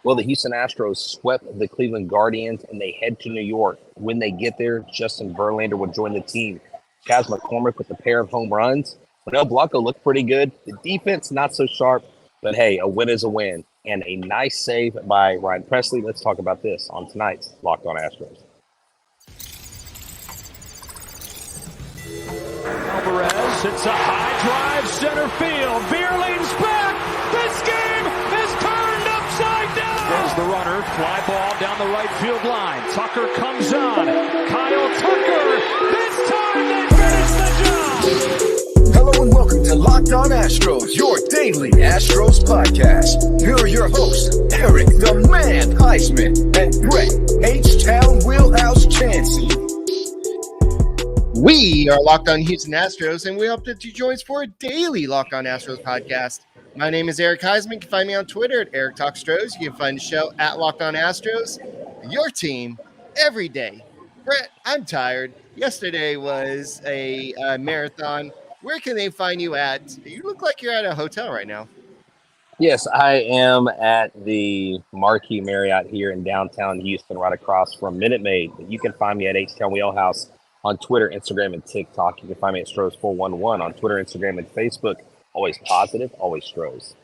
Well, the Houston Astros swept the Cleveland Guardians, and they head to New York. When they get there, Justin Verlander will join the team. Chas McCormick with a pair of home runs. Ronel Blanco looked pretty good. The defense, not so sharp, but hey, a win is a win. And a nice save by Ryan Presley. Let's talk about this on tonight's Locked On Astros. Alvarez hits a high drive, center field. Beer leans back. This game is turned upside down. There's the runner, fly ball down the right field line. Tucker comes on. Kyle Tucker. This time they finish the job. Hello and welcome to Locked On Astros, your daily Astros podcast. Here are your hosts, Eric the Man Huysman and Brett H-Town Wheelhouse Chancey. We are Locked On Houston Astros, and we hope that you join us for a daily Locked On Astros podcast. My name is Eric Huysman. You can find me on Twitter at Eric Talks Stros. You can find the show at Locked On Astros. Your team every day. Brett, I'm tired. Yesterday was a marathon. Where can they find you at? You look like you're at a hotel right now. Yes, I am at the Marquee Marriott here in downtown Houston, right across from Minute Maid. You can find me at H-Town Wheelhouse on Twitter, Instagram, and TikTok. You can find me at Stros411 on Twitter, Instagram, and Facebook. Always positive, always Stros.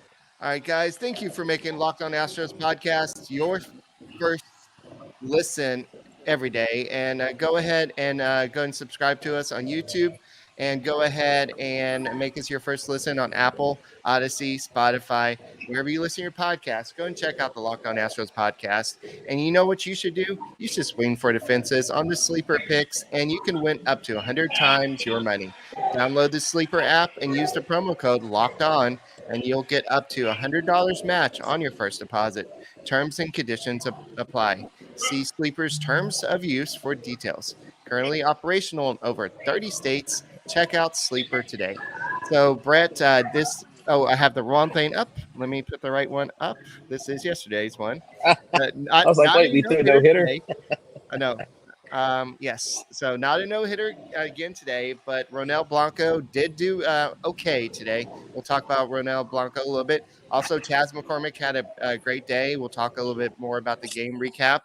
All right, guys. Thank you for making Locked On Astros podcast your first listen every day. And go ahead and subscribe to us on YouTube. And go ahead and make us your first listen on Apple, Odyssey, Spotify, wherever you listen to your podcast. Go and check out the Locked On Astros podcast. And you know what you should do? You should swing for the fences on the Sleeper picks, and you can win up to 100 times your money. Download the Sleeper app and use the promo code Locked On, and you'll get up to $100 match on your first deposit. Terms and conditions apply. See Sleeper's terms of use for details. Currently operational in over 30 states. Check out Sleeper today. So, Brett, I have the wrong thing up. Let me put the right one up. This is yesterday's one. I was like, wait, we threw a no-hitter? I know. Yes. So, not a no-hitter again today, but Ronel Blanco did do okay today. We'll talk about Ronel Blanco a little bit. Also, Chas McCormick had a great day. We'll talk a little bit more about the game recap.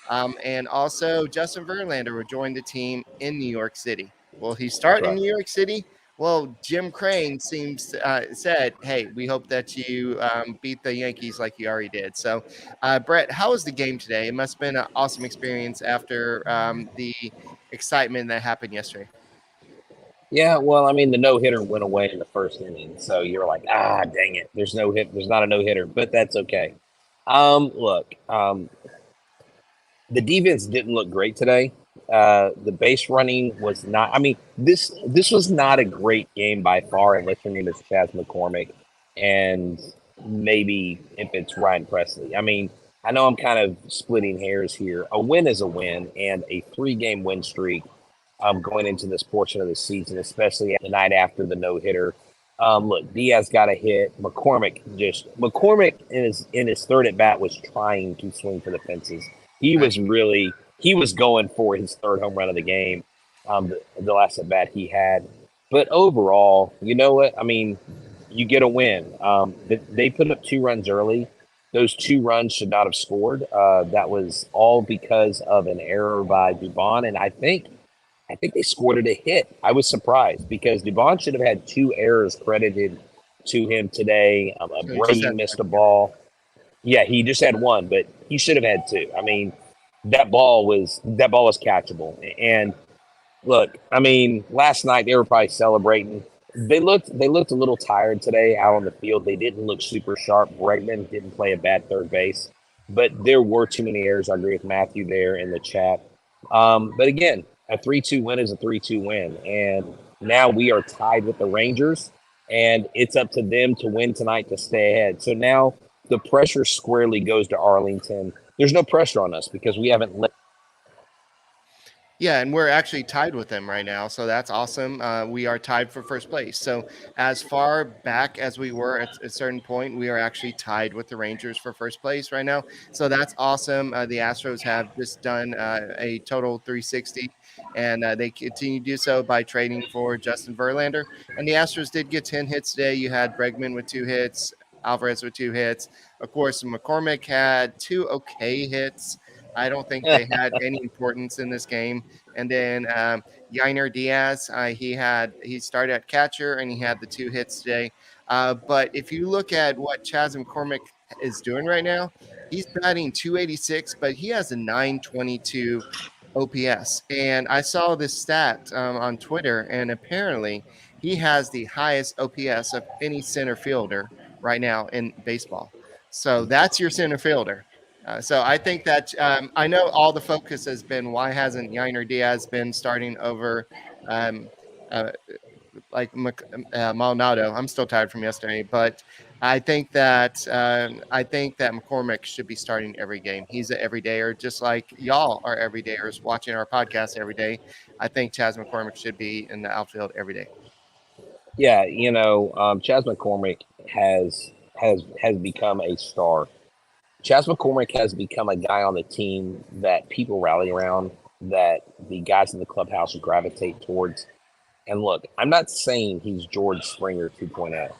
And also, Justin Verlander will join the team in New York City. Will he start in New York City? Well, Jim Crane said, hey, we hope that you beat the Yankees like you already did. So, Brett, how was the game today? It must have been an awesome experience after the excitement that happened yesterday. Yeah, well, I mean, the no-hitter went away in the first inning. So you're like, dang it. There's not a no-hitter, but that's okay. Look, the defense didn't look great today. The base running was not. I mean, this was not a great game by far, unless your name is Chas McCormick, and maybe if it's Ryan Presley. I mean, I know I'm kind of splitting hairs here. A win is a win, and a 3-game win streak going into this portion of the season, especially the night after the no-hitter. Look, Diaz got a hit. McCormick in his third at bat was trying to swing for the fences. He was going for his third home run of the game, the last at bat he had. But overall, you know what? I mean, you get a win. They put up 2 runs early. Those 2 runs should not have scored. That was all because of an error by Dubon, and I think they scored it a hit. I was surprised because Dubon should have had 2 errors credited to him today. Brady missed a ball. Yeah, he just had 1, but he should have had 2. I mean, that ball was catchable. And look, I mean, last night they were probably celebrating. They looked a little tired today out on the field. They didn't look super sharp. Bregman didn't play a bad third base, but there were too many errors. I agree with Matthew there in the chat. But again, a 3-2 win is a 3-2 win, and now we are tied with the Rangers, and it's up to them to win tonight to stay ahead. So now the pressure squarely goes to Arlington. There's no pressure on us because we haven't let. Yeah, and we're actually tied with them right now, so that's awesome. We are tied for first place. So as far back as we were at a certain point, we are actually tied with the Rangers for first place right now. So that's awesome. The Astros have just done a total 360, and they continue to do so by trading for Justin Verlander. And the Astros did get 10 hits today. You had Bregman with 2 hits, Alvarez with 2 hits. Of course, McCormick had 2 okay hits. I don't think they had any importance in this game. And then Yainer Diaz, he started at catcher and he had the 2 hits today. But if you look at what Chas McCormick is doing right now, he's batting 286, but he has a 922 OPS. And I saw this stat on Twitter, and apparently he has the highest OPS of any center fielder right now in baseball. So that's your center fielder. So I think that I know all the focus has been why hasn't Yainer Diaz been starting over Maldonado. I'm still tired from yesterday, but I think that McCormick should be starting every game. He's an everydayer, just like y'all are everydayers watching our podcast every day. I think Chas McCormick should be in the outfield every day. Yeah, Chas McCormick has become a star. Chas McCormick has become a guy on the team that people rally around, that the guys in the clubhouse gravitate towards. And look, I'm not saying he's George Springer 2.0,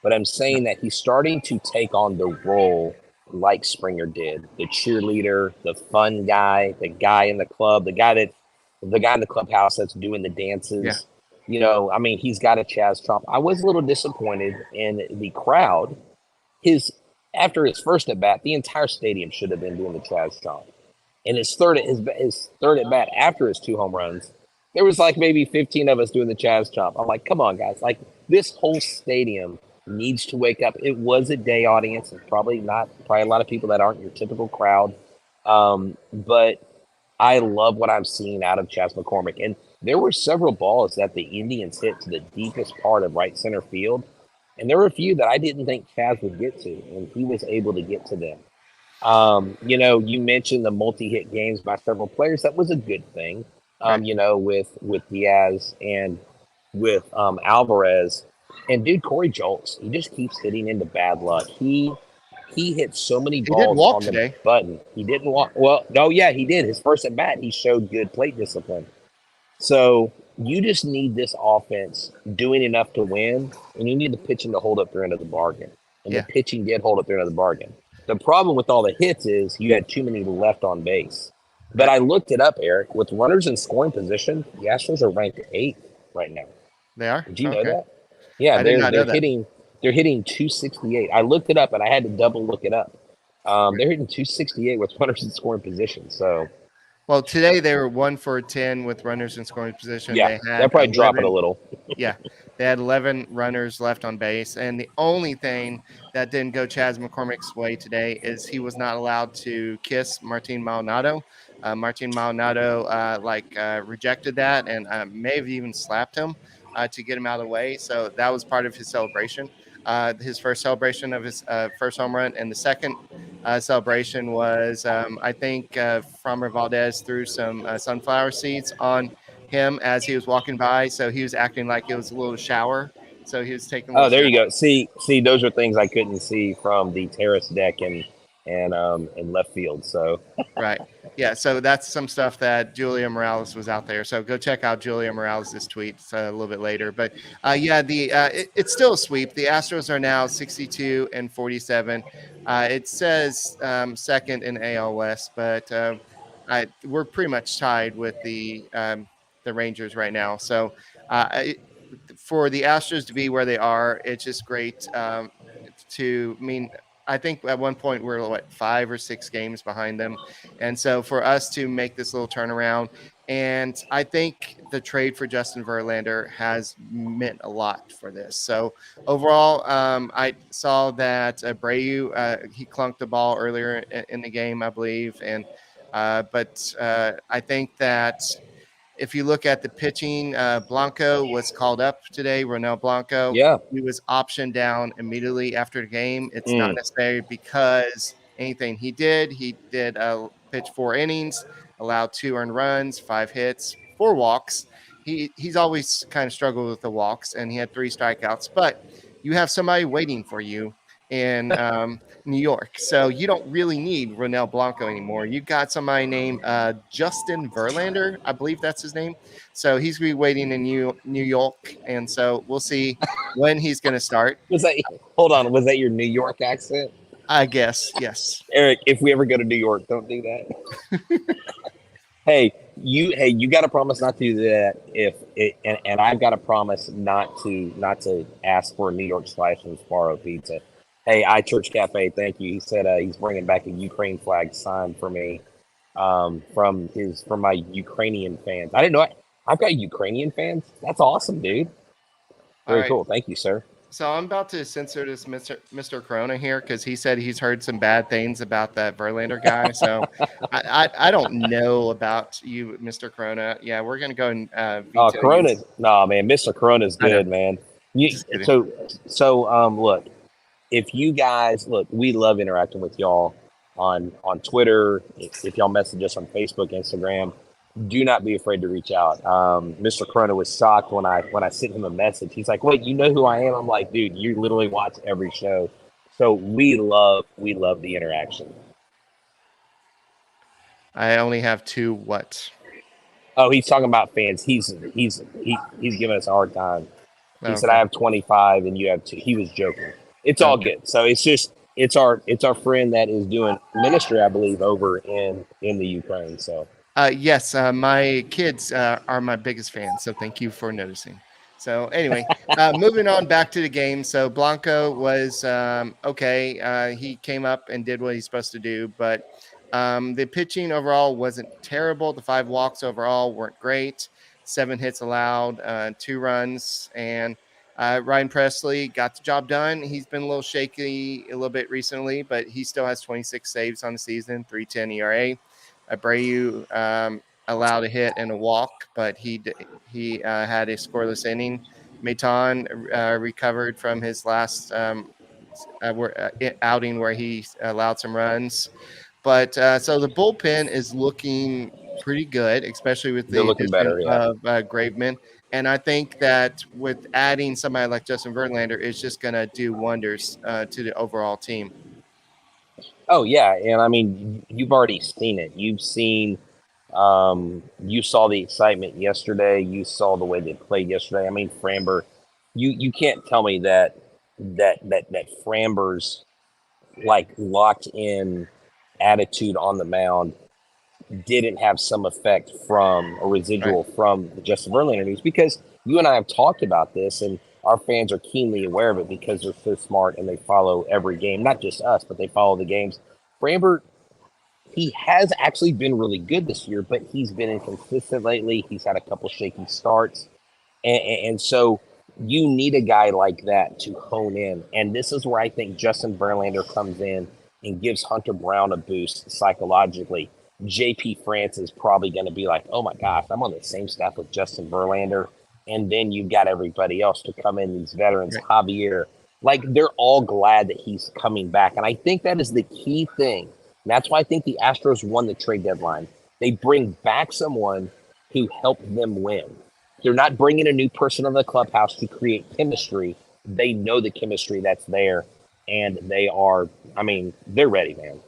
but I'm saying that he's starting to take on the role like Springer did. The cheerleader, the fun guy, the guy in the club, the guy in the clubhouse that's doing the dances. Yeah. He's got a Chas chomp. I was a little disappointed in the crowd. After his first at bat, the entire stadium should have been doing the Chas chomp. And his third at bat after his 2 home runs, there was like maybe 15 of us doing the Chas chomp. I'm like, come on, guys! Like, this whole stadium needs to wake up. It was a day audience. It's probably a lot of people that aren't your typical crowd. But I love what I'm seeing out of Chas McCormick. And there were several balls that the Indians hit to the deepest part of right center field. And there were a few that I didn't think Chas would get to, and he was able to get to them. You mentioned the multi-hit games by several players. That was a good thing, with Diaz and with Alvarez. And, dude, Corey Jolts, he just keeps hitting into bad luck. He hit so many balls on the button. He didn't walk. Well, no, yeah, he did. His first at bat, he showed good plate discipline. So you just need this offense doing enough to win, and you need the pitching to hold up their end of the bargain. And the pitching did hold up their end of the bargain. The problem with all the hits is you had too many left on base. But I looked it up, Eric. With runners in scoring position, the Astros are ranked 8th right now. They are? Did you know that? Yeah, they're hitting 268. I looked it up, and I had to double look it up. They're hitting 268 with runners in scoring position. So. Well, today they were 1 for 10 with runners in scoring position. Yeah, they'll probably drop it a little. Yeah, they had 11 runners left on base. And the only thing that didn't go Chas McCormick's way today is he was not allowed to kiss Martin Maldonado. Martin Maldonado rejected that and may have even slapped him to get him out of the way. So that was part of his celebration. His first celebration of his first home run, and the second celebration was, Framber Valdez threw some sunflower seeds on him as he was walking by, so he was acting like it was a little shower. So he was taking. Oh, there you go. See, those are things I couldn't see from the terrace deck and left field. So right, yeah. So that's some stuff that Julia Morales was out there. So go check out Julia Morales' tweet a little bit later. But it's still a sweep. The Astros are now 62-47. It says second in AL West, but we're pretty much tied with the Rangers right now. So for the Astros to be where they are, it's just great. I think at one point we're 5 or 6 games behind them. And so for us to make this little turnaround, and I think the trade for Justin Verlander has meant a lot for this. So overall, I saw that Abreu, he clunked the ball earlier in the game, I believe. And but I think that if you look at the pitching, Blanco was called up today. Ronel Blanco. Yeah. He was optioned down immediately after the game. It's not necessarily because anything he did. He did pitch 4 innings, allowed 2 earned runs, 5 hits, 4 walks. He's always kind of struggled with the walks, and he had 3 strikeouts. But you have somebody waiting for you in New York. So you don't really need Ronel Blanco anymore. You got somebody named Justin Verlander. I believe that's his name. So he's going to be waiting in New York. And so we'll see when he's going to start. Hold on. Was that your New York accent? I guess, yes. Eric, if we ever go to New York, don't do that. Hey, you got to promise not to do that. And I've got to promise not to ask for a New York slice from Sparrow Pizza. Hey, iChurch Cafe, thank you. He said he's bringing back a Ukraine flag signed for me from my Ukrainian fans. I didn't know I've got Ukrainian fans. That's awesome, dude. Very right. cool. Thank you, sir. So I'm about to censor this Mr. Corona here because he said he's heard some bad things about that Verlander guy. So I don't know about you, Mr. Corona. Yeah, we're gonna go and veto Corona. you. No, man, Mr. Corona's good, man. Look, if you guys look, we love interacting with y'all on Twitter. If y'all message us on Facebook, Instagram, do not be afraid to reach out. Mr. Corona was shocked when I sent him a message. He's like, "Wait, you know who I am?" I'm like, "Dude, you literally watch every show." So we love the interaction. I only have 2 what? Oh, he's talking about fans. He's giving us a hard time. He said I have 25 and you have 2. He was joking. It's all good. So it's our friend that is doing ministry, I believe, over in the Ukraine. So yes, my kids are my biggest fans. So thank you for noticing. So anyway, moving on back to the game. So Blanco was okay. He came up and did what he's supposed to do, but the pitching overall wasn't terrible. The 5 walks overall weren't great. 7 hits allowed, 2 runs, and Ryan Presley got the job done. He's been a little shaky a little bit recently, but he still has 26 saves on the season, 3.10 ERA. Abreu allowed a hit and a walk, but he had a scoreless inning. Maton recovered from his last outing where he allowed some runs. But so the bullpen is looking pretty good, especially with the addition of Graveman. And I think that with adding somebody like Justin Verlander, it's just going to do wonders to the overall team. Oh, yeah. And I mean, you've already seen it. You've seen you saw the excitement yesterday. You saw the way they played yesterday. I mean, Framber, you can't tell me that Framber's like locked in attitude on the mound didn't have some effect from a residual from the Justin Verlander news, because you and I have talked about this and our fans are keenly aware of it because they're so smart and they follow every game, not just us, but they follow the games. Framber, he has actually been really good this year, but he's been inconsistent lately. He's had a couple shaky starts. And so you need a guy like that to hone in. And this is where I think Justin Verlander comes in and gives Hunter Brown a boost psychologically. JP France is probably going to be like, oh my gosh, I'm on the same staff with Justin Verlander. And then you've got everybody else to come in, these veterans, Javier. Like, they're all glad that he's coming back. And I think that is the key thing. And that's why I think the Astros won the trade deadline. They bring back someone who helped them win. They're not bringing a new person in the clubhouse to create chemistry. They know the chemistry that's there. And they are, I mean, they're ready, man.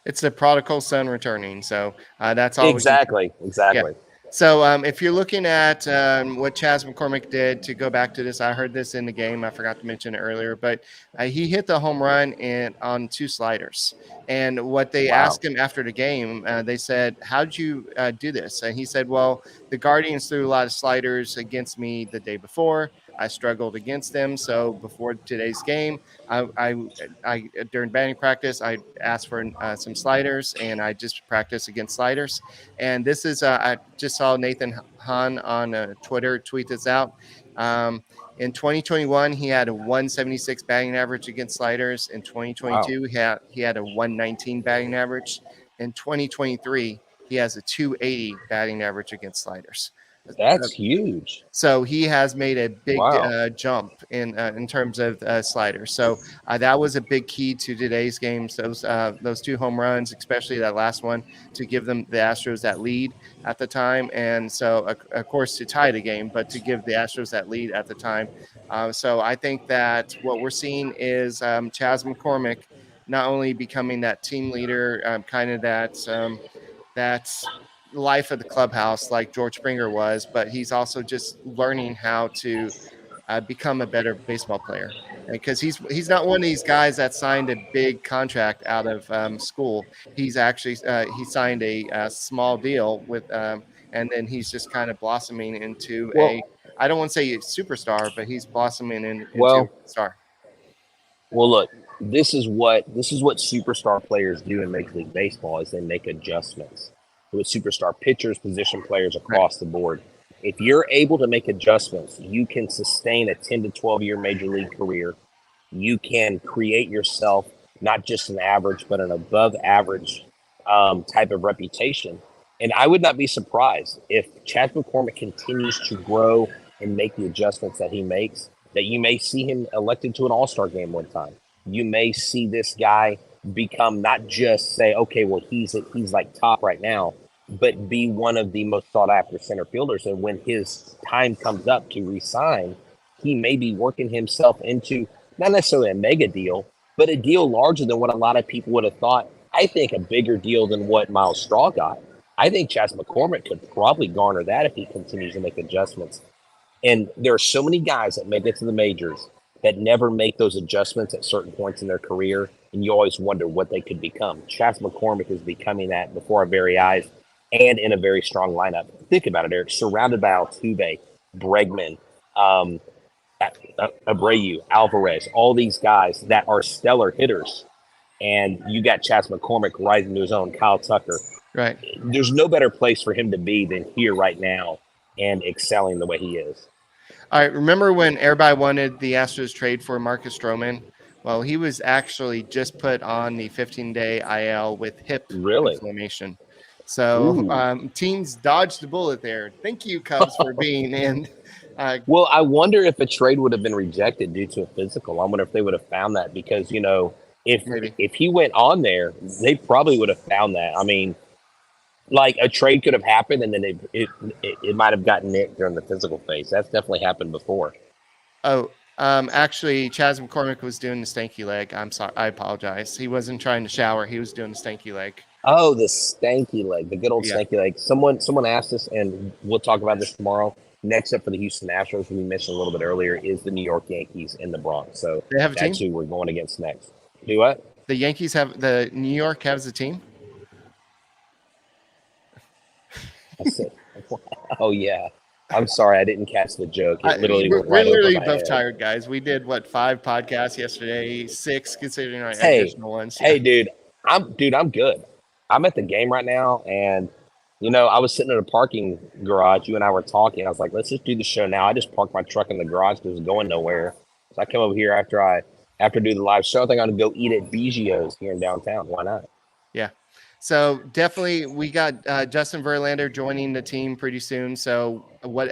It's the prodigal son returning. So that's all. Exactly. Yeah. So if you're looking at what Chas McCormick did, to go back to this, I heard this in the game. I forgot to mention it earlier, but he hit the home run on 2 sliders. And what they asked him after the game, they said, how'd you do this? And he said, well, the Guardians threw a lot of sliders against me the day before. I struggled against them. So before today's game, I during batting practice, I asked for some sliders, and I just practiced against sliders. And this is I just saw Nathan Hahn on Twitter tweet this out. In 2021, he had a 176 batting average against sliders. In 2022, he had a 119 batting average. In 2023, he has a 280 batting average against sliders. That's huge. So he has made a big jump in terms of sliders. So that was a big key to today's games. Those 2 home runs, especially that last one, to give them the Astros that lead at the time, and so of course to tie the game, but to give the Astros that lead at the time. So I think that what we're seeing is Chas McCormick not only becoming that team leader, kind of that's life of the clubhouse like George Springer was, but he's also just learning how to become a better baseball player. Because he's not one of these guys that signed a big contract out of school. He's actually he signed a small deal with, and then he's just kind of blossoming into I don't want to say a superstar, but he's blossoming into Well, a star. Well, look, this is what superstar players do in Major League Baseball is they make adjustments. With superstar pitchers, position players across the board. If you're able to make adjustments, you can sustain a 10 to 12 year Major League career. You can create yourself not just an average, but an above average type of reputation. And I would not be surprised if Chas McCormick continues to grow and make the adjustments that he makes, that you may see him elected to an all-star game one time. You may see this guy become not just say, okay, well, he's like top right now, but be one of the most sought after center fielders. And when his time comes up to resign, he may be working himself into not necessarily a mega deal, but a deal larger than what a lot of people would have thought. I think a bigger deal than what Miles Straw got. I think Chas McCormick could probably garner that if he continues to make adjustments. And there are so many guys that make it to the majors that never make those adjustments at certain points in their career, and you always wonder what they could become. Chas McCormick is becoming that before our very eyes and in a very strong lineup. Think about it, Eric. Surrounded by Altuve, Bregman, Abreu, Alvarez, all these guys that are stellar hitters. And you got Chas McCormick rising to his own, Kyle Tucker. Right. There's no better place for him to be than here right now and excelling the way he is. All right. Remember when everybody wanted the Astros trade for Marcus Stroman? Well, he was actually just put on the 15-day IL with hip inflammation. So teams dodged the bullet there. Thank you, Cubs, for being in. Well, I wonder if a trade would have been rejected due to a physical. I wonder if they would have found that because, if he went on there, they probably would have found that. I mean, like a trade could have happened and then it might have gotten nicked during the physical phase. That's definitely happened before. Oh, actually, Chas McCormick was doing the stanky leg. I'm sorry. I apologize. He wasn't trying to shower. He was doing the stanky leg. Oh, the stanky leg, the good old stanky leg. Someone asked us, and we'll talk about this tomorrow. Next up for the Houston Astros, we mentioned a little bit earlier, is the New York Yankees in the Bronx. So they have a that's team? who we're going against next. Do what? The Yankees have the New York has a team? I said, oh, yeah. I'm sorry. I didn't catch the joke. It literally we're went right literally over my both head. Tired, guys. We did, 5 podcasts yesterday, 6 considering our additional ones. Hey, dude. I'm good. I'm at the game right now, and, I was sitting in a parking garage. You and I were talking. I was like, let's just do the show now. I just parked my truck in the garage because it was going nowhere. So I come over here after do the live show. I think I'm going to go eat at Biggio's here in downtown. Why not? Yeah. So definitely we got Justin Verlander joining the team pretty soon. So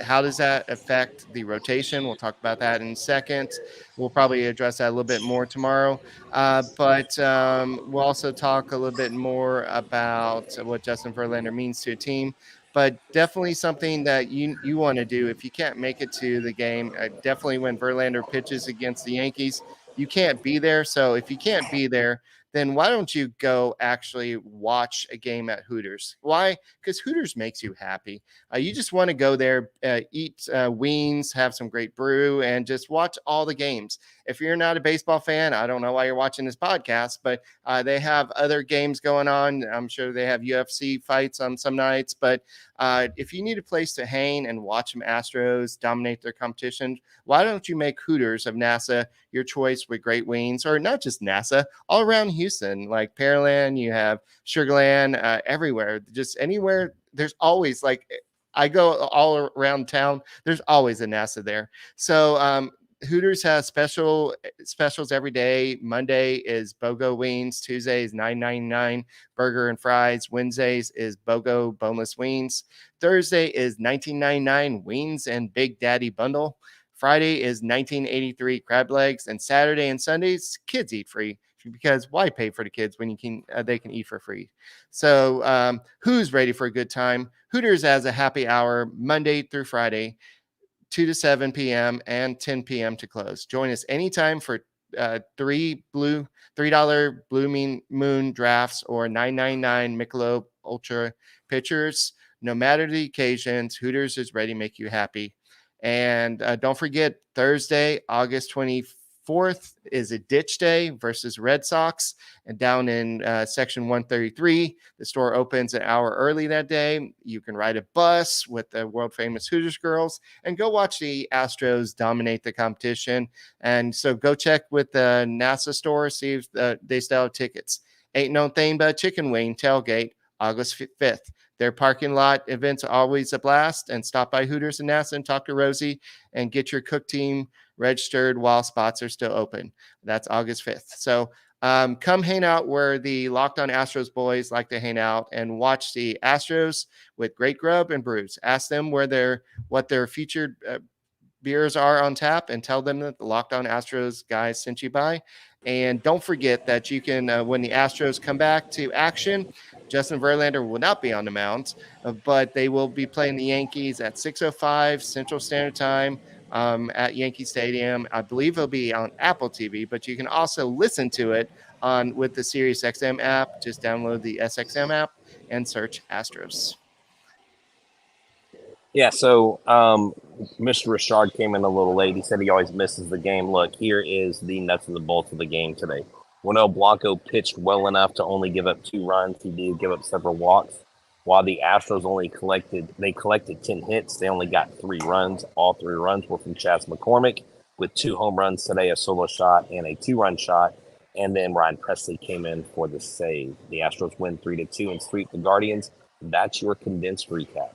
how does that affect the rotation? We'll talk about that in a second. We'll probably address that a little bit more tomorrow. But we'll also talk a little bit more about what Justin Verlander means to a team. But definitely something that you want to do if you can't make it to the game. Definitely when Verlander pitches against the Yankees, you can't be there. So if you can't be there, then why don't you go actually watch a game at Hooters? Why? Because Hooters makes you happy. You just want to go there, eat wings, have some great brew, and just watch all the games. If you're not a baseball fan, I don't know why you're watching this podcast, but they have other games going on. I'm sure they have UFC fights on some nights, but if you need a place to hang and watch some Astros dominate their competition, why don't you make Hooters of NASA your choice with great wings, or not just NASA, all around Houston, like Pearland, you have Sugarland, everywhere, just anywhere. There's always, I go all around town, there's always a NASA there. So Hooters has specials every day. Monday is BOGO wings. Tuesday is $9.99 burger and fries. Wednesdays is BOGO boneless wings. Thursday is $19.99 wings and Big Daddy bundle. Friday is $19.83 crab legs, and Saturday and Sundays kids eat free, because why pay for the kids when they can eat for free? So who's ready for a good time? Hooters has a happy hour Monday through Friday, 2 to 7 p.m. and 10 p.m. to close. Join us anytime for $3 Blue Moon drafts or $9.99 Michelob Ultra pitchers. No matter the occasions, Hooters is ready to make you happy. And don't forget, Thursday, August 24th is a ditch day versus Red Sox. And down in section 133, the store opens an hour early that day. You can ride a bus with the world famous Hooters girls and go watch the Astros dominate the competition. And so go check with the NASA store, see if they still have tickets. Ain't no thing but chicken wing tailgate, August 5th. Their parking lot events are always a blast, and stop by Hooters and NASA and talk to Rosie and get your cook team registered while spots are still open. That's August 5th. So come hang out where the Locked On Astros boys like to hang out and watch the Astros with great grub and brews. Ask them what their featured beers are on tap and tell them that the Locked On Astros guys sent you by. And don't forget that you can, when the Astros come back to action, Justin Verlander will not be on the mound, but they will be playing the Yankees at 6:05 Central Standard Time at Yankee Stadium. I believe it'll be on Apple TV, but you can also listen to it with the SiriusXM app. Just download the SXM app and search Astros. Yeah, so Mr. Richard came in a little late. He said he always misses the game. Look, here is the nuts and the bolts of the game today. Ronel Blanco pitched well enough to only give up 2 runs. He did give up several walks. While the Astros collected 10 hits, they only got 3 runs. All 3 runs were from Chas McCormick with 2 home runs today, a solo shot and a 2-run shot. And then Ryan Presley came in for the save. The Astros win 3-2 and sweep the Guardians. That's your condensed recap.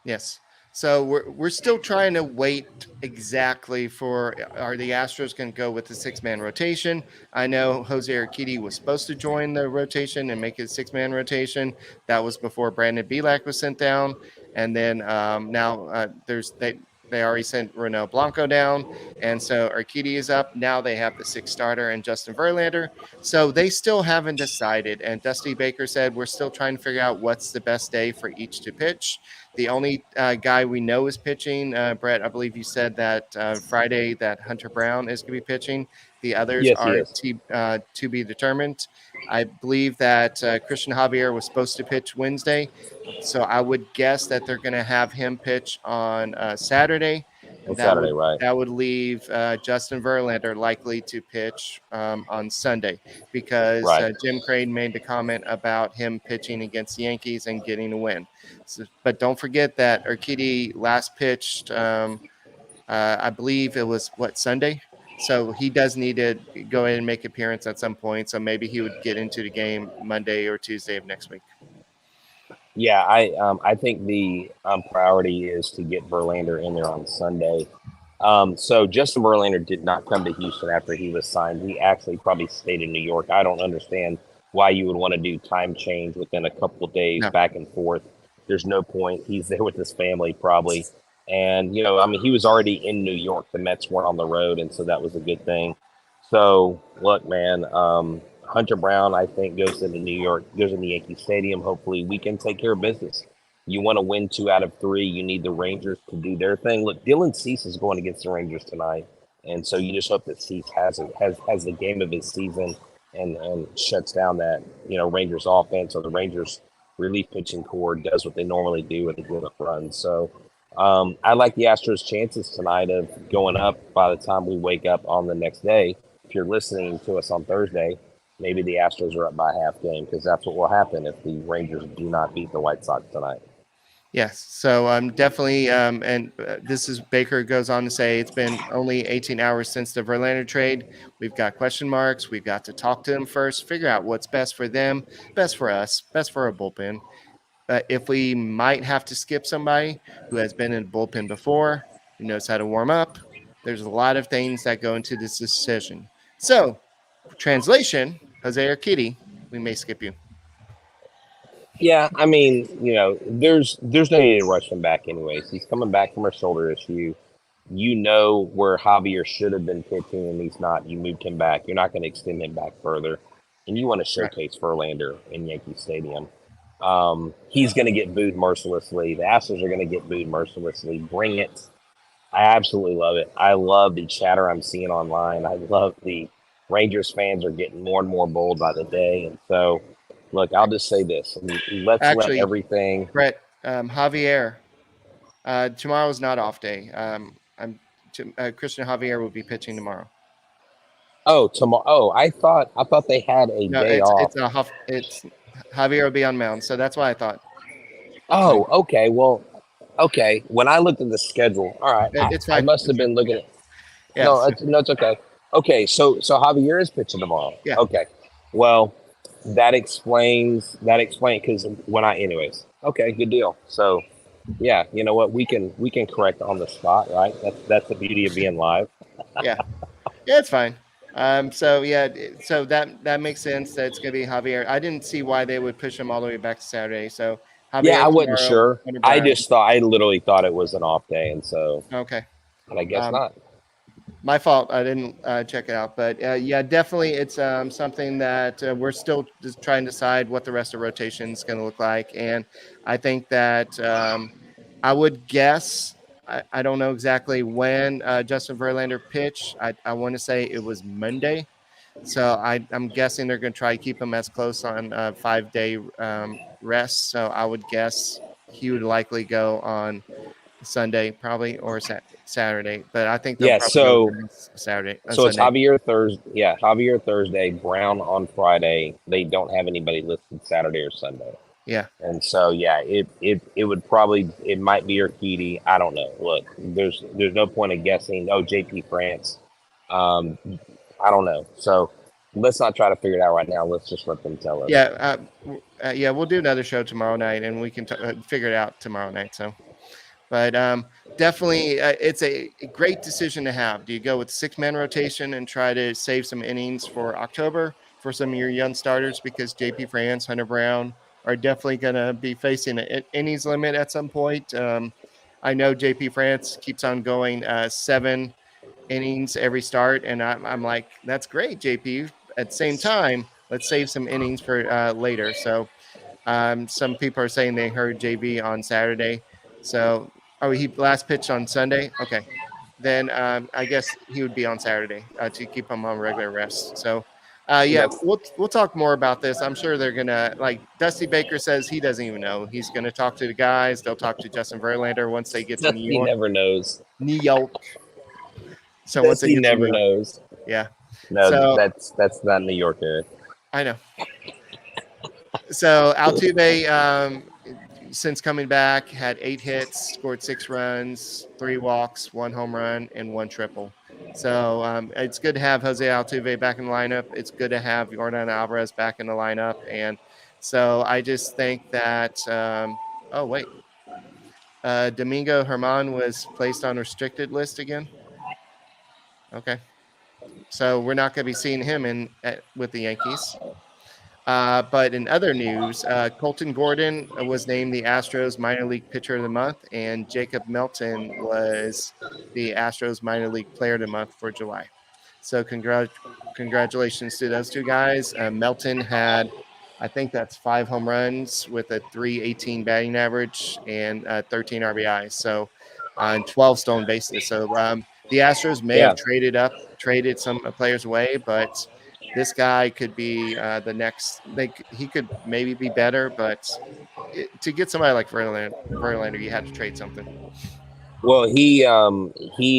Yes. So we're still trying to wait exactly are the Astros going to go with the 6-man rotation? I know Jose Urquidy was supposed to join the rotation and make it a 6-man rotation. That was before Brandon Bielak was sent down. And then now they already sent Ronel Blanco down. And so Urquidy is up. Now they have the 6th starter and Justin Verlander. So they still haven't decided. And Dusty Baker said, we're still trying to figure out what's the best day for each to pitch. The only guy we know is pitching, Brett, I believe you said that Friday that Hunter Brown is going to be pitching. The others are to be determined. I believe that Christian Javier was supposed to pitch Wednesday. So I would guess that they're going to have him pitch on Saturday. Right. That would leave Justin Verlander likely to pitch on Sunday because Jim Crane made the comment about him pitching against the Yankees and getting a win. So, but don't forget that Urquidy last pitched, I believe it was, Sunday? So he does need to go in and make an appearance at some point. So maybe he would get into the game Monday or Tuesday of next week. Yeah, I think the priority is to get Verlander in there on Sunday. So Justin Verlander did not come to Houston after he was signed. He actually probably stayed in New York. I don't understand why you would want to do time change within a couple of days back and forth. There's no point. He's there with his family probably. And, he was already in New York. The Mets weren't on the road, and so that was a good thing. So, look, man, Hunter Brown, I think, goes into New York, goes in the Yankee Stadium. Hopefully we can take care of business. You want to win 2 out of 3. You need the Rangers to do their thing. Look, Dylan Cease is going against the Rangers tonight. And so you just hope that Cease has the game of his season and shuts down that, Rangers offense, or the Rangers relief pitching core does what they normally do and give up runs. So I like the Astros' chances tonight of going up by the time we wake up on the next day. If you're listening to us on Thursday, maybe the Astros are up by half game, because that's what will happen if the Rangers do not beat the White Sox tonight. Yes. So definitely, and this is Baker goes on to say it's been only 18 hours since the Verlander trade. We've got question marks. We've got to talk to them first, figure out what's best for them, best for us, best for our bullpen. If we might have to skip somebody who has been in the bullpen before, who knows how to warm up, there's a lot of things that go into this decision. So, translation, Jose Urquidy, we may skip you. Yeah, I mean, there's no need to rush him back anyways. He's coming back from a shoulder issue. Where Javier should have been pitching and he's not. You moved him back. You're not going to extend him back further. And you want to showcase Verlander in Yankee Stadium. He's going to get booed mercilessly. The Astros are going to get booed mercilessly. Bring it. I absolutely love it. I love the chatter I'm seeing online. I love the Rangers fans are getting more and more bold by the day. And so, look, I'll just say this. Let everything. Brett, Javier, Tomorrow's not off day. Christian Javier will be pitching tomorrow. Oh, tomorrow. Oh, I thought they had a No, day off. It's Javier will be on mound, so that's what I thought. Oh, okay. Well, okay. When I looked at the schedule, all right, It's fine. I must have been looking at. Yeah, No, it's okay. Okay, so Javier is pitching tomorrow. Yeah. Okay. Well, that explains because anyways. Okay, good deal. So, yeah, you know what? We can correct on the spot, right? That's the beauty of being live. yeah, it's fine. So that makes sense that it's gonna be Javier. I didn't see why they would push him all the way back to Saturday. So Javier Yeah, I wasn't tomorrow, sure. Hunter I Brown. literally thought it was an off day, and so, Okay. but I guess not. My fault. I didn't check it out, but yeah, definitely it's something that we're still just trying to decide what the rest of rotation is going to look like. And I think that I would guess, I don't know exactly when Justin Verlander pitched. I want to say it was Monday. So I'm guessing they're going to try to keep him as close on 5-day rest. So I would guess he would likely go on Sunday probably, or Saturday, but I think they'll probably go Saturday. So it's Sunday. Javier Thursday. Yeah, Javier Thursday, Brown on Friday. They don't have anybody listed Saturday or Sunday. Yeah, and so it would probably, it might be Urquidy. I don't know. Look, there's no point of guessing. Oh, JP France. I don't know. So let's not try to figure it out right now. Let's just let them tell us. Yeah, we'll do another show tomorrow night, and we can figure it out tomorrow night. So. But definitely, it's a great decision to have. Do you go with 6-man rotation and try to save some innings for October for some of your young starters? Because JP France, Hunter Brown are definitely going to be facing an innings limit at some point. I know JP France keeps on going 7 innings every start, and I'm like, that's great, JP. At the same time, let's save some innings for later. So some people are saying they heard JV on Saturday. So, he last pitched on Sunday. Okay, then I guess he would be on Saturday to keep him on regular rest. So, we'll talk more about this. I'm sure they're gonna, like Dusty Baker says, he doesn't even know. He's gonna talk to the guys. They'll talk to Justin Verlander once they get to New York. He never knows. New York. So once they he get never to New York, knows. Yeah. No, so, that's not New York, Eric. I know. So Altuve, since coming back, had 8 hits, scored 6 runs, 3 walks, 1 home run, and 1 triple. So it's good to have Jose Altuve back in the lineup. It's good to have Yordan Alvarez back in the lineup. And so I just think that Domingo Germán was placed on restricted list again. Okay. So we're not going to be seeing him with the Yankees. But in other news, Colton Gordon was named the Astros minor league pitcher of the month, and Jacob Melton was the Astros minor league player of the month for July. So congratulations to those two guys. Melton had, I think that's 5 home runs with a .318 batting average and 13 RBIs. So on 12 stolen bases. So the Astros may have traded some players away, but this guy could be the next. He could maybe be better, but to get somebody like Verlander, you had to trade something. Well, he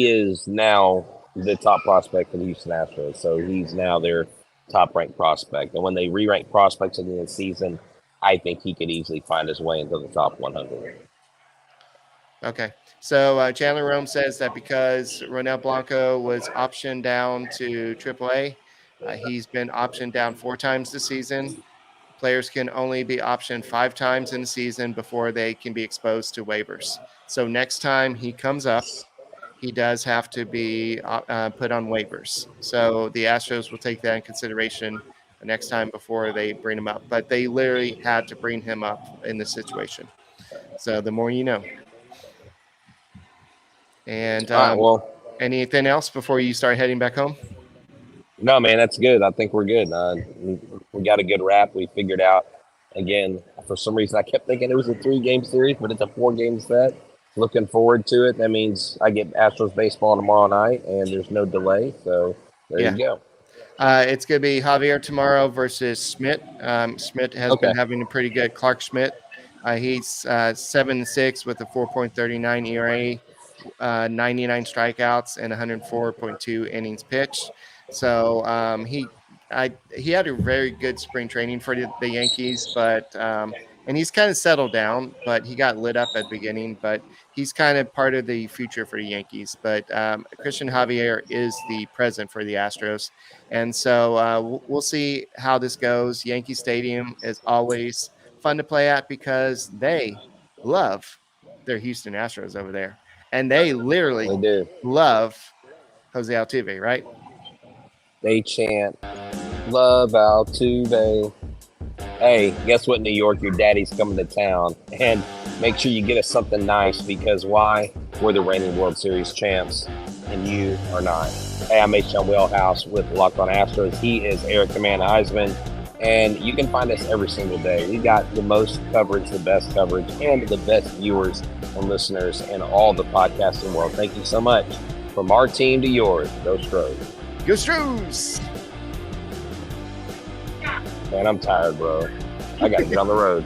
is now the top prospect for the Houston Astros, so he's now their top-ranked prospect. And when they re-rank prospects at the end of the season, I think he could easily find his way into the top 100. Okay. So Chandler Rome says that because Ronel Blanco was optioned down to AAA, he's been optioned down 4 times this season. Players can only be optioned 5 times in the season before they can be exposed to waivers. So next time he comes up, he does have to be put on waivers. So the Astros will take that in consideration the next time before they bring him up. But they literally had to bring him up in this situation. So the more you know. And anything else before you start heading back home? No, man, that's good. I think we're good. We got a good wrap. We figured out, again, for some reason, I kept thinking it was a 3-game series, but it's a 4-game set. Looking forward to it. That means I get Astros baseball tomorrow night, and there's no delay. So there you go. It's going to be Javier tomorrow versus Schmidt. Schmidt has been having a pretty good. Clark Schmidt He's 7-6 with a 4.39 ERA, 99 strikeouts, and 104.2 innings pitched. So he had a very good spring training for the Yankees, but and he's kind of settled down, but he got lit up at the beginning. But he's kind of part of the future for the Yankees. But Christian Javier is the present for the Astros. And so we'll see how this goes. Yankee Stadium is always fun to play at because they love their Houston Astros over there. And they literally love Jose Altuve, right? They chant, "Love Altuve." Hey, guess what, New York? Your daddy's coming to town. And make sure you get us something nice because why? We're the reigning World Series champs, and you are not. Hey, I'm H. John Wheelhouse with Locked On Astros. He is Eric the Man Huysman. And you can find us every single day. We got the most coverage, the best coverage, and the best viewers and listeners in all the podcasting world. Thank you so much. From our team to yours, go Stros. Go Stros! Man, I'm tired, bro. I got to get on the road.